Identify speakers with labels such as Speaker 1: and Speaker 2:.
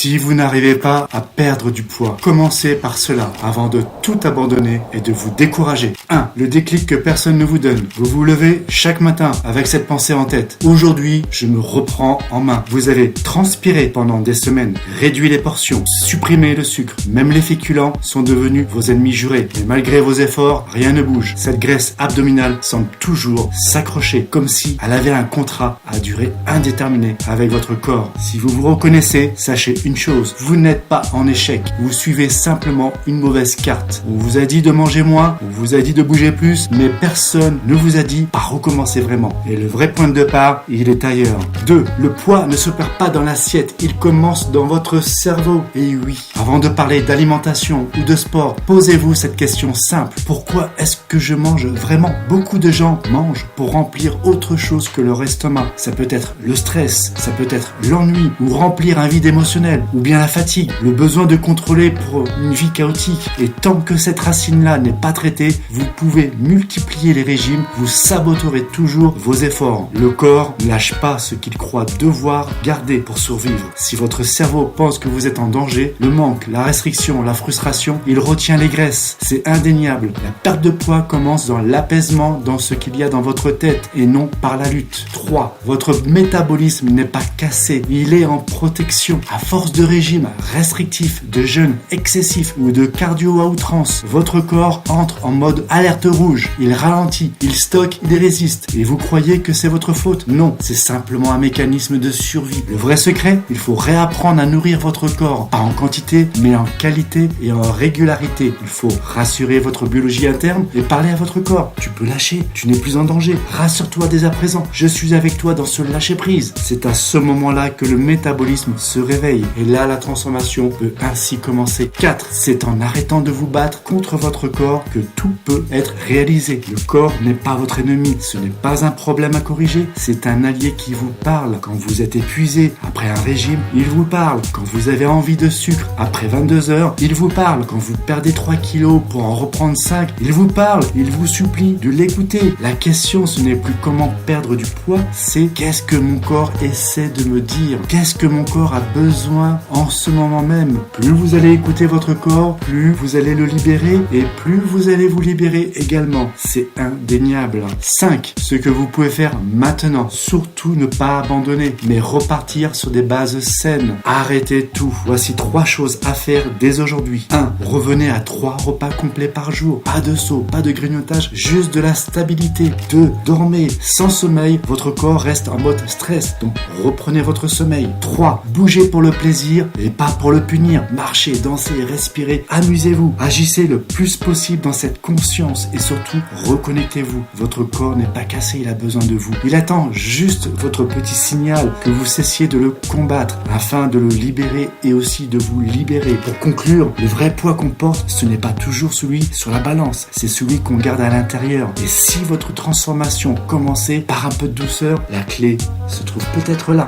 Speaker 1: Si vous n'arrivez pas à perdre du poids, commencez par cela avant de tout abandonner et de vous décourager. 1. Le déclic que personne ne vous donne. Vous vous levez chaque matin avec cette pensée en tête. Aujourd'hui, je me reprends en main. Vous avez transpiré pendant des semaines, réduit les portions, supprimé le sucre. Même les féculents sont devenus vos ennemis jurés. Et malgré vos efforts, rien ne bouge. Cette graisse abdominale semble toujours s'accrocher, comme si elle avait un contrat à durée indéterminée avec votre corps. Si vous vous reconnaissez, sachez une chose, vous n'êtes pas en échec. Vous suivez simplement une mauvaise carte. On vous a dit de manger moins, on vous a dit de bouger plus, mais personne ne vous a dit à recommencer vraiment. Et le vrai point de départ, il est ailleurs. 2. Le poids ne se perd pas dans l'assiette, il commence dans votre cerveau. Et oui, avant de parler d'alimentation ou de sport, posez-vous cette question simple. Pourquoi est-ce que je mange vraiment? Beaucoup de gens mangent pour remplir autre chose que leur estomac. Ça peut être le stress, ça peut être l'ennui ou remplir un vide émotionnel ou bien la fatigue, le besoin de contrôler pour une vie chaotique. Et tant que cette racine-là n'est pas traitée, vous pouvez multiplier les régimes, vous saboterez toujours vos efforts. Le corps ne lâche pas ce qu'il croit devoir garder pour survivre. Si votre cerveau pense que vous êtes en danger, le manque, la restriction, la frustration, il retient les graisses. C'est indéniable. La perte de poids commence dans l'apaisement, dans ce qu'il y a dans votre tête et non par la lutte. 3. Votre métabolisme n'est pas cassé, il est en protection. À force de régime restrictif, de jeûne excessif ou de cardio à outrance, votre corps entre en mode alerte rouge. Il ralentit, il stocke, il résiste. Et vous croyez que c'est votre faute? Non, c'est simplement un mécanisme de survie. Le vrai secret, il faut réapprendre à nourrir votre corps, pas en quantité, mais en qualité et en régularité. Il faut rassurer votre biologie interne et parler à votre corps. Tu peux lâcher, tu n'es plus en danger. Rassure-toi dès à présent, je suis avec toi dans ce lâcher-prise. C'est à ce moment-là que le métabolisme se réveille. Et là, la transformation peut ainsi commencer. 4. C'est en arrêtant de vous battre contre votre corps que tout peut être réalisé. Le corps n'est pas votre ennemi. Ce n'est pas un problème à corriger. C'est un allié qui vous parle. Quand vous êtes épuisé après un régime, il vous parle. Quand vous avez envie de sucre après 22 heures, il vous parle. Quand vous perdez 3 kilos pour en reprendre 5, il vous parle. Il vous supplie de l'écouter. La question, ce n'est plus comment perdre du poids, c'est qu'est-ce que mon corps essaie de me dire? Qu'est-ce que mon corps a besoin en ce moment même? Plus vous allez écouter votre corps, plus vous allez le libérer et plus vous allez vous libérer également. C'est indéniable. 5. Ce que vous pouvez faire maintenant, surtout ne pas abandonner, mais repartir sur des bases saines. Arrêtez tout. Voici 3 choses à faire dès aujourd'hui. 1. Revenez à 3 repas complets par jour. Pas de saut, pas de grignotage, juste de la stabilité. 2. Dormez. Sans sommeil, votre corps reste en mode stress, donc reprenez votre sommeil. 3. Bougez pour le plaisir et pas pour le punir. Marchez, dansez, respirez, amusez-vous. Agissez le plus possible dans cette conscience et surtout, reconnectez-vous. Votre corps n'est pas cassé, il a besoin de vous. Il attend juste votre petit signal que vous cessiez de le combattre afin de le libérer et aussi de vous libérer. Pour conclure, le vrai poids qu'on porte, ce n'est pas toujours celui sur la balance, c'est celui qu'on garde à l'intérieur. Et si votre transformation commençait par un peu de douceur, la clé se trouve peut-être là.